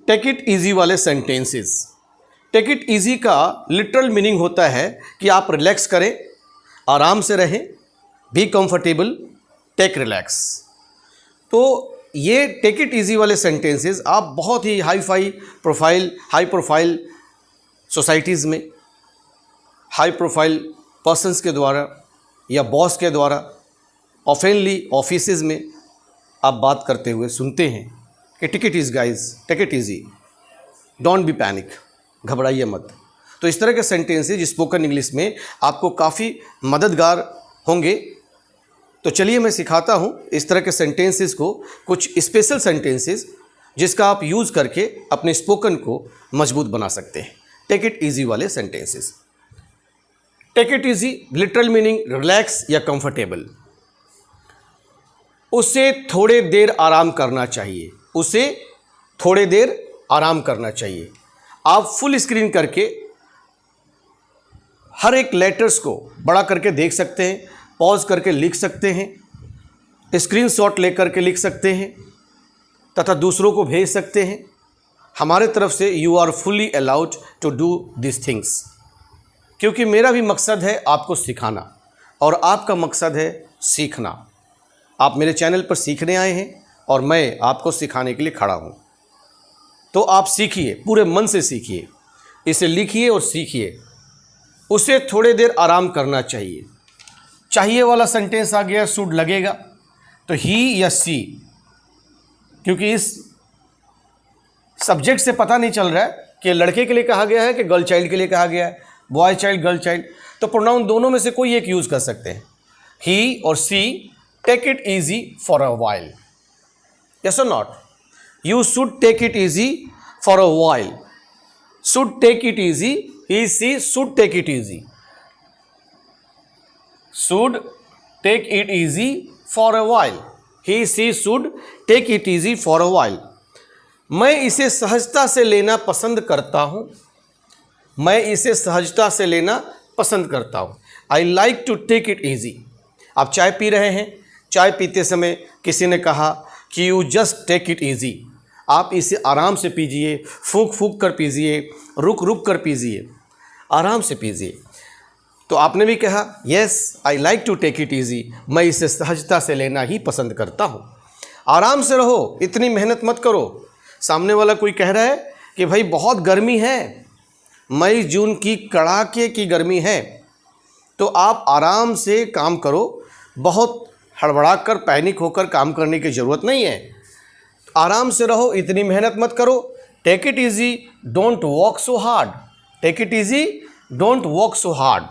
Take it easy वाले sentences. Take it easy का literal meaning होता है कि आप रिलैक्स करें, आराम से रहें, बी कंफर्टेबल, टेक रिलैक्स। तो ये टेक इट ईजी वाले सेंटेंसेस आप बहुत ही हाई प्रोफाइल सोसाइटीज़ में, हाई प्रोफाइल पर्सन्स के द्वारा या बॉस के द्वारा ऑफेनली ऑफिसेज में आप बात करते हुए सुनते हैं कि take it is guys, take it easy, don't be panic, घबराइए मत। तो इस तरह के सेंटेंसेज स्पोकन इंग्लिश में आपको काफ़ी मददगार होंगे। तो चलिए मैं सिखाता हूँ इस तरह के सेंटेंसेस को, कुछ स्पेशल सेंटेंसेस जिसका आप यूज़ करके अपने स्पोकन को मजबूत बना सकते हैं। टेक इट ईजी वाले sentences. Take it easy literal meaning relax या कंफर्टेबल। उसे थोड़े देर आराम करना चाहिए, उसे थोड़े देर आराम करना चाहिए। आप फुल स्क्रीन करके हर एक लेटर्स को बड़ा करके देख सकते हैं, पॉज करके लिख सकते हैं, स्क्रीनशॉट लेकर के लिख सकते हैं तथा दूसरों को भेज सकते हैं। हमारे तरफ से you are fully allowed to do this things, क्योंकि मेरा भी मकसद है आपको सिखाना और आपका मकसद है सीखना। आप मेरे चैनल पर सीखने आए हैं और मैं आपको सिखाने के लिए खड़ा हूँ। तो आप सीखिए, पूरे मन से सीखिए, इसे लिखिए और सीखिए। उसे थोड़े देर आराम करना चाहिए। चाहिए वाला सेंटेंस आ गया, शुड लगेगा तो ही या सी, क्योंकि इस सब्जेक्ट से पता नहीं चल रहा है कि लड़के के लिए कहा गया है कि गर्ल चाइल्ड के लिए कहा गया है, बॉय चाइल्ड, गर्ल चाइल्ड। तो प्रोनाउन दोनों में से कोई एक यूज़ कर सकते हैं, ही और she. Take it easy for a while, yes और not? You should take it easy for a while. Should take it easy, he she should take it easy. should take it easy for a while, he she should take it easy for a while। मैं इसे सहजता से लेना पसंद करता हूँ, मैं इसे सहजता से लेना पसंद करता हूँ। I like to take it easy। आप चाय पी रहे हैं, चाय पीते समय किसी ने कहा कि you just take it easy, आप इसे आराम से पीजिए, फूंक फूंक कर पीजिए, रुक रुक कर पीजिए, आराम से पीजिए। तो आपने भी कहा yes I like to take it easy, मैं इसे सहजता से लेना ही पसंद करता हूँ। आराम से रहो, इतनी मेहनत मत करो। सामने वाला कोई कह रहा है कि भाई बहुत गर्मी है, मई जून की कड़ाके की गर्मी है, तो आप आराम से काम करो, बहुत हड़बड़ा कर पैनिक होकर काम करने की ज़रूरत नहीं है। आराम से रहो, इतनी मेहनत मत करो। Take it easy, don't work so hard. Take it easy, don't work so hard.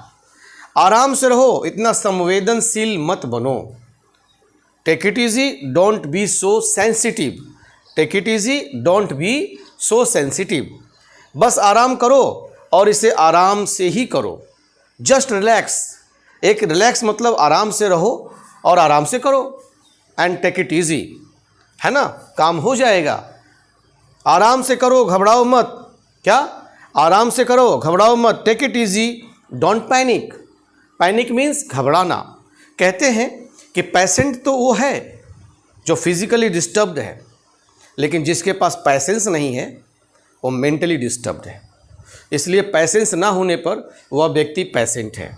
आराम से रहो, इतना संवेदनशील मत बनो। Take it easy, don't be so sensitive. Take it easy, don't be so sensitive. बस आराम करो और इसे आराम से ही करो। Just relax. एक रिलैक्स मतलब आराम से रहो और आराम से करो। एंड टेक इट ईजी, है ना, काम हो जाएगा। आराम से करो, घबराओ मत। क्या? आराम से करो, घबराओ मत। Take it easy, don't panic. Panic means घबराना। कहते हैं कि पेशेंट तो वो है जो फिजिकली डिस्टर्ब्ड है, लेकिन जिसके पास पैसेंस नहीं है वो मेंटली डिस्टर्ब्ड है। इसलिए पैसेंस ना होने पर वह व्यक्ति पेशेंट है।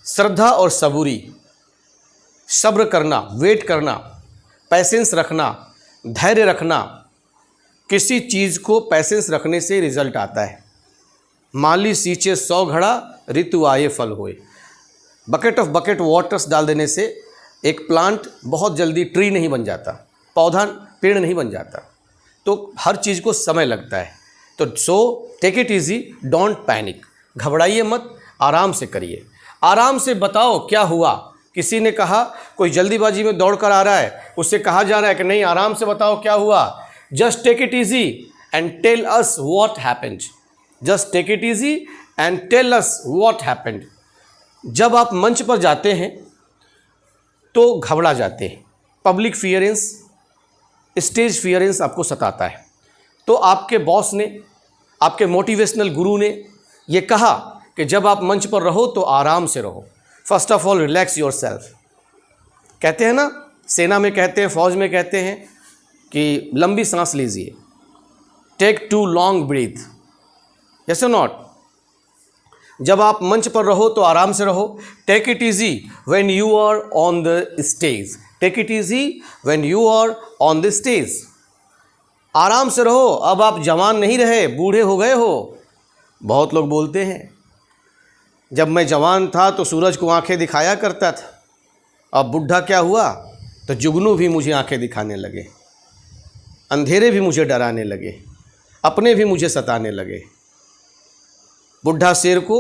श्रद्धा और सबूरी, सब्र करना, वेट करना, पैसेंस रखना, धैर्य रखना, किसी चीज़ को पैसेंस रखने से रिजल्ट आता है। माली सींचे 100 घड़ा, ऋतु आए फल होए। बकेट ऑफ बकेट वाटर्स डाल देने से एक प्लांट बहुत जल्दी ट्री नहीं बन जाता, पौधा पेड़ नहीं बन जाता। तो हर चीज़ को समय लगता है। तो take it easy, don't panic. घबराइए मत, आराम से करिए। आराम से बताओ क्या हुआ। किसी ने कहा, कोई जल्दीबाजी में दौड़ कर आ रहा है, उससे कहा जा रहा है कि नहीं, आराम से बताओ क्या हुआ। Just take it easy and tell us what happened. Just take it easy and tell us what happened. जब आप मंच पर जाते हैं तो घबरा जाते हैं, पब्लिक फियरेंस, स्टेज फियरेंस आपको सताता है। तो आपके बॉस ने, आपके मोटिवेशनल गुरु ने ये कहा कि जब आप मंच पर रहो तो आराम से रहो। First of all relax your self. कहते हैं ना, सेना में कहते हैं, फौज में कहते हैं कि लंबी सांस लीजिए, take two long breath, yes और नॉट। जब आप मंच पर रहो तो आराम से रहो। Take it easy when you are on the stage, take it easy when you are on the stage. आराम से रहो, अब आप जवान नहीं रहे, बूढ़े हो गए हो। बहुत लोग बोलते हैं जब मैं जवान था तो सूरज को आंखें दिखाया करता था, अब बुढ़ा क्या हुआ तो जुगनू भी मुझे आंखें दिखाने लगे, अंधेरे भी मुझे डराने लगे, अपने भी मुझे सताने लगे। बुढ़ा शेर को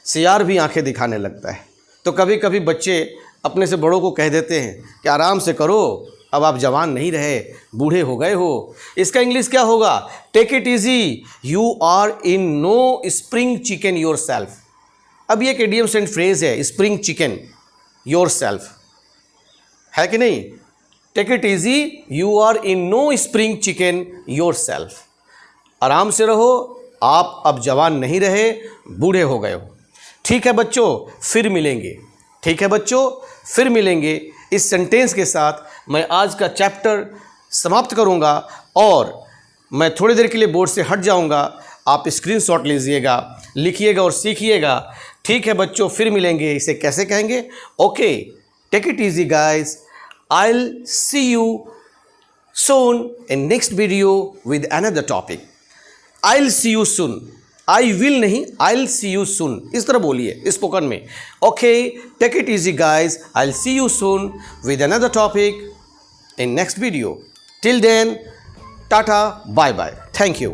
सियार भी आंखें दिखाने लगता है। तो कभी कभी बच्चे अपने से बड़ों को कह देते हैं कि आराम से करो, अब आप जवान नहीं रहे, बूढ़े हो गए हो। इसका इंग्लिश क्या होगा? Take it easy, you are in no spring chicken yourself. अब ये एक इडियम सेंट फ्रेज है, स्प्रिंग चिकन योर सेल्फ, है कि नहीं? Take it easy, you are in no spring chicken yourself. आराम से रहो, आप अब जवान नहीं रहे, बूढ़े हो गए हो। ठीक है बच्चों, फिर मिलेंगे। ठीक है बच्चों, फिर मिलेंगे। इस सेंटेंस के साथ मैं आज का चैप्टर समाप्त करूंगा और मैं थोड़ी देर के लिए बोर्ड से हट जाऊंगा। आप स्क्रीनशॉट लीजिएगा, लिखिएगा और सीखिएगा। ठीक है बच्चों, फिर मिलेंगे। इसे कैसे कहेंगे? Okay, take it easy guys, I will see you soon in next video with another topic. I will see you soon, I will नहीं, आई विल सी यू सून, इस तरह बोलिए स्पोकन में। Okay, take it easy guys, I will see you soon with another topic in next video. Till then, tata, bye bye. Thank you.